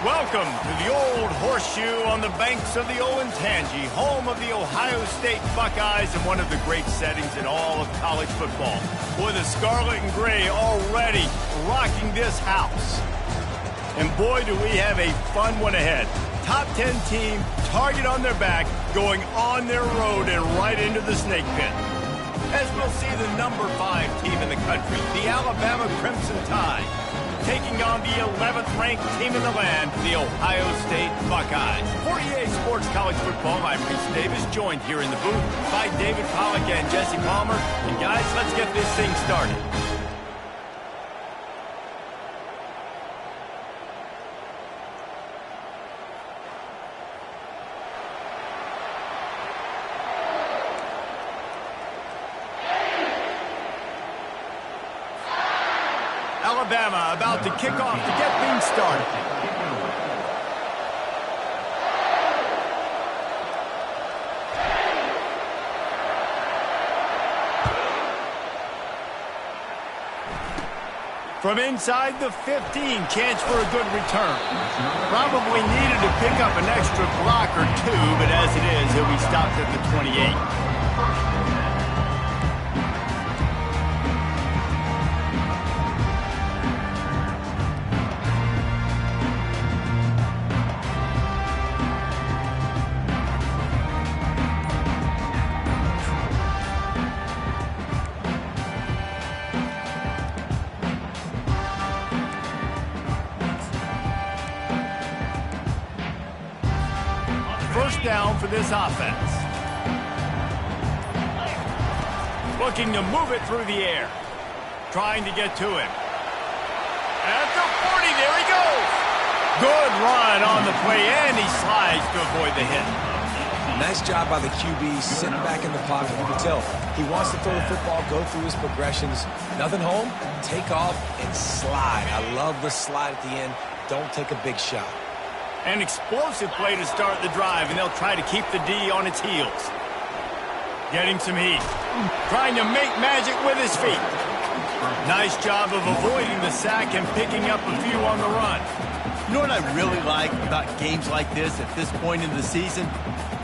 Welcome to the Old Horseshoe on the banks of the Olentangy, home of the Ohio State Buckeyes and one of the great settings in all of college football. Boy, the Scarlet and Gray already rocking this house. And boy, do we have a fun one ahead. Top 10 team, target on their back, going on their road and right into the snake pit. As we'll see the number 5 team in the country, the Alabama Crimson Tide, taking on the 11th-ranked team in the land, the Ohio State Buckeyes. For EA Sports College Football, I'm Reese Davis, joined here in the booth by David Pollack and Jesse Palmer. And guys, let's get this thing started. Alabama about to kick off to get things started. From inside the 15, chance for a good return. Probably needed to pick up an extra block or two, but as it is, he'll be stopped at the 28. First down for this offense. Looking to move it through the air. Trying to get to him. At the 40, there he goes. Good run on the play, and he slides to avoid the hit. Nice job by the QB, sitting back in the pocket. You can tell he wants to throw the football, go through his progressions. Nothing home, take off and slide. I love the slide at the end. Don't take a big shot. An explosive play to start the drive, and they'll try to keep the D on its heels. Getting some heat. Trying to make magic with his feet. Nice job of avoiding the sack and picking up a few on the run. You know what I really like about games like this at this point in the season?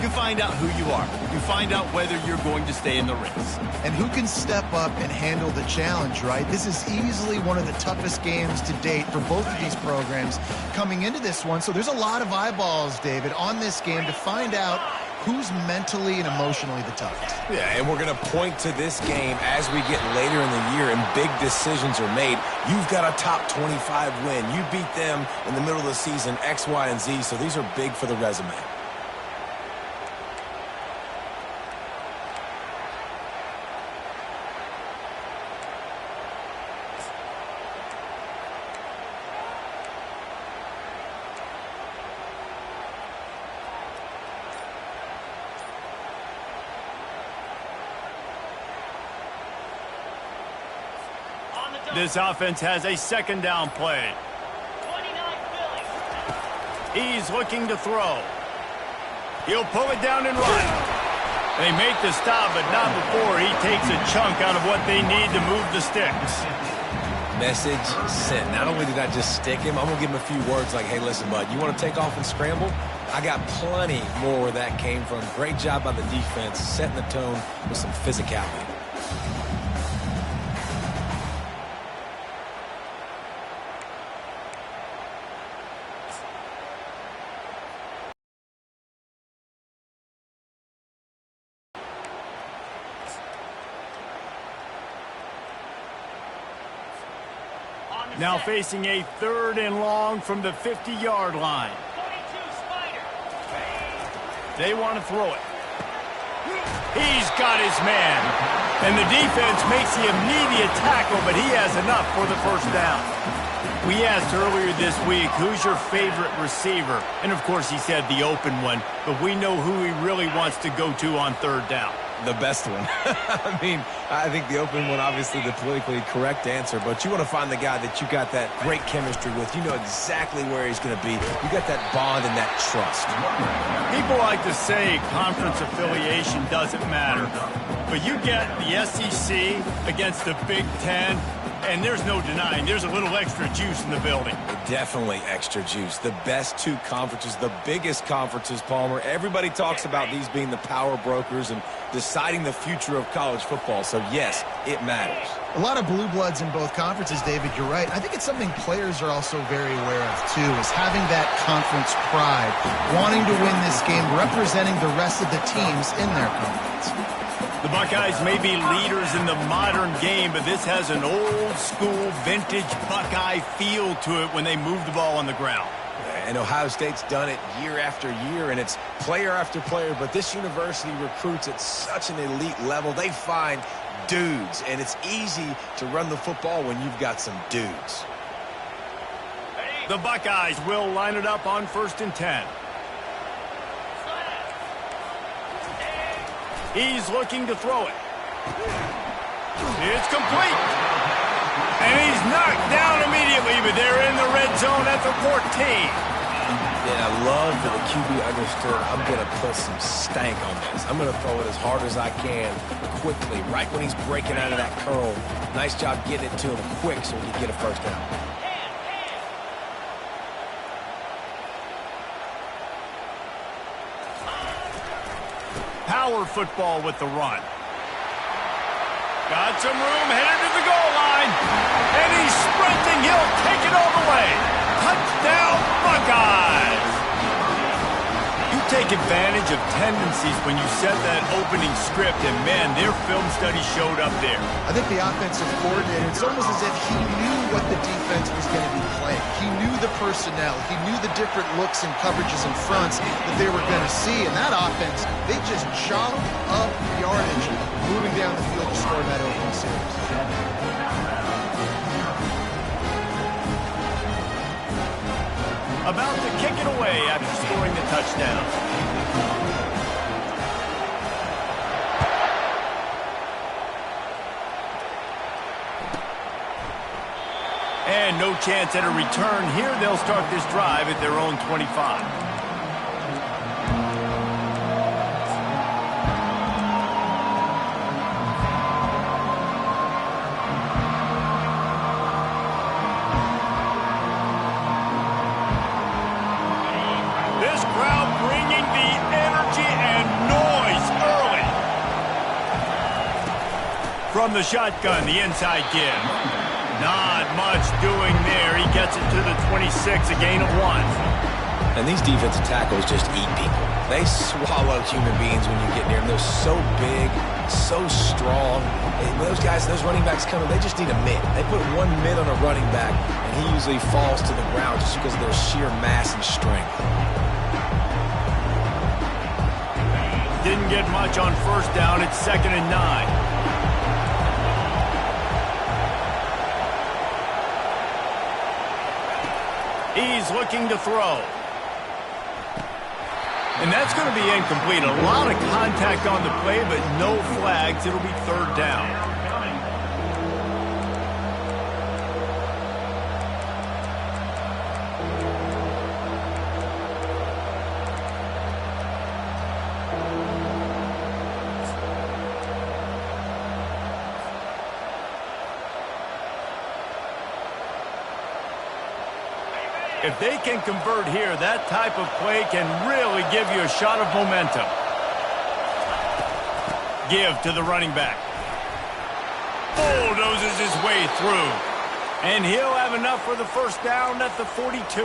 You find out who you are. You find out whether you're going to stay in the race. And who can step up and handle the challenge, right? This is easily one of the toughest games to date for both of these programs coming into this one. So there's a lot of eyeballs, David, on this game to find out who's mentally and emotionally the toughest. Yeah, and we're going to point to this game as we get later in the year and big decisions are made. You've got a top 25 win. You beat them in the middle of the season, X, Y, and Z, so these are big for the resume. This offense has a second down play. He's looking to throw. He'll pull it down and run. They make the stop, but not before he takes a chunk out of what they need to move the sticks. Message sent. Not only did I just stick him, I'm going to give him a few words like, hey, listen, bud, you want to take off and scramble? I got plenty more where that came from. Great job by the defense, setting the tone with some physicality. Now facing a 3rd and long from the 50-yard line. They want to throw it. He's got his man. And the defense makes the immediate tackle, but he has enough for the first down. We asked earlier this week, who's your favorite receiver? And, of course, he said the open one, but we know who he really wants to go to on third down. The best one. I mean, I think the open one, obviously the politically correct answer, but you want to find the guy that you got that great chemistry with. You know exactly where he's going to be. You got that bond and that trust. People like to say conference affiliation doesn't matter, but you get the SEC against the Big Ten, and there's no denying there's a little extra juice in the building. Definitely extra juice. The best two conferences, the biggest conferences, Palmer. Everybody talks about these being the power brokers and deciding the future of college football. So, yes, it matters. A lot of blue bloods in both conferences, David. You're right. I think it's something players are also very aware of, too, is having that conference pride, wanting to win this game, representing the rest of the teams in their conference. The Buckeyes may be leaders in the modern game, but this has an old-school, vintage Buckeye feel to it when they move the ball on the ground. And Ohio State's done it year after year, and it's player after player, but this university recruits at such an elite level. They find dudes, and it's easy to run the football when you've got some dudes. The Buckeyes will line it up on 1st and 10. He's looking to throw it. It's complete. And he's knocked down immediately, but they're in the red zone at the 14. And I love that the QB understood I'm going to put some stank on this. I'm going to throw it as hard as I can quickly, right when he's breaking out of that curl. Nice job getting it to him quick so he can get a first down. Power football with the run. Got some room, headed to the goal line. And he's sprinting. He'll take it all the way. Touchdown, Buckeyes! You take advantage of tendencies when you set that opening script, and, man, their film study showed up there. I think the offensive coordinator, it's almost as if he knew what the defense was going to be playing. He knew the personnel. He knew the different looks and coverages and fronts that they were going to see. And that offense, they just chopped up yardage moving down the field to score that opening series. About to kick it away after scoring the touchdown. And no chance at a return here. They'll start this drive at their own 25. From the shotgun, the inside give. Not much doing there. He gets it to the 26, a gain of 1. And these defensive tackles just eat people. They swallow human beings when you get near them. They're so big, so strong. And those guys, those running backs coming, they just need a mid. They put one mid on a running back, and he usually falls to the ground just because of their sheer mass and strength. Didn't get much on first down. It's 2nd and 9. He's looking to throw. And that's going to be incomplete. A lot of contact on the play, but no flags. It'll be 3rd down. If they can convert here, that type of play can really give you a shot of momentum. Give to the running back. Bulldozes his way through. And he'll have enough for the first down at the 42.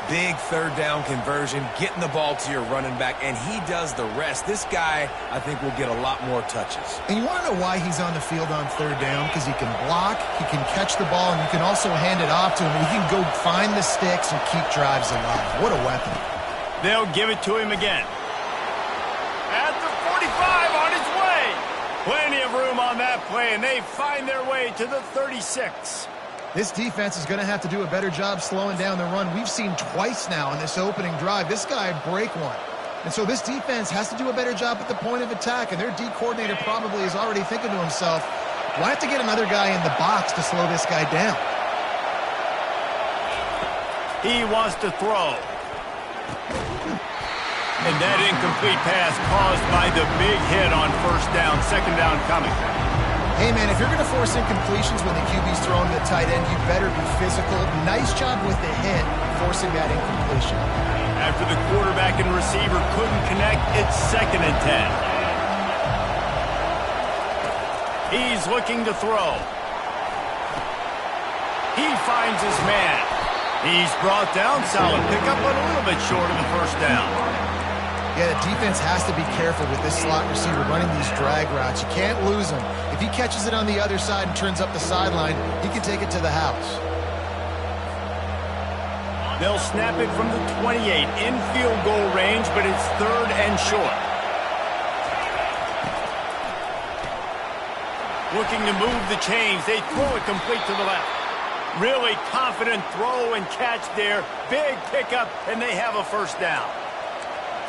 Big 3rd down conversion, getting the ball to your running back, and he does the rest. This guy, I think, will get a lot more touches. And you want to know why he's on the field on 3rd down? Because he can block, he can catch the ball, and you can also hand it off to him. He can go find the sticks and keep drives alive. What a weapon. They'll give it to him again. At the 45 on his way. Plenty of room on that play, and they find their way to the 36. This defense is going to have to do a better job slowing down the run. We've seen twice now in this opening drive. This guy break one. And so this defense has to do a better job at the point of attack, and their D coordinator probably is already thinking to himself, well, I have to get another guy in the box to slow this guy down. He wants to throw. And that incomplete pass caused by the big hit on first down, second down coming. Hey, man, if you're going to force incompletions when the QB's throwing to the tight end, you better be physical. Nice job with the hit, forcing that incompletion. After the quarterback and receiver couldn't connect, it's 2nd and 10. He's looking to throw. He finds his man. He's brought down, solid pickup, but a little bit short of the first down. Yeah, the defense has to be careful with this slot receiver running these drag routes. You can't lose him. If he catches it on the other side and turns up the sideline, he can take it to the house. They'll snap it from the 28 in field goal range, but it's 3rd and short. Looking to move the chains. They throw it complete to the left. Really confident throw and catch there. Big pickup, and they have a first down.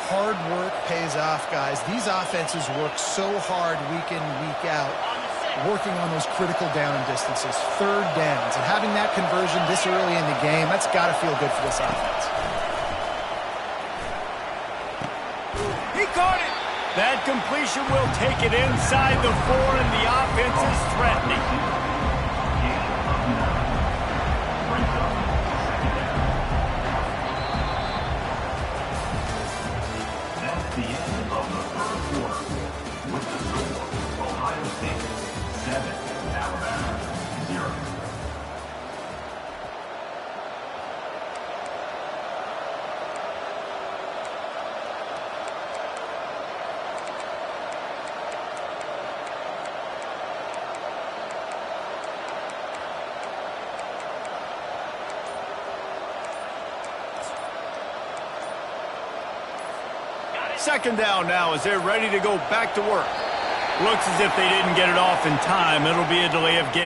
Hard work pays off, guys. These offenses work so hard week in, week out, working on those critical down distances, 3rd downs, and having that conversion this early in the game, that's got to feel good for this offense. He caught it. That completion will take it inside the 4, and the offense is threatening. The end of the first quarter with the score, Ohio State 7, Alabama 0. Second down now as they're ready to go back to work. Looks as if they didn't get it off in time. It'll be a delay of game.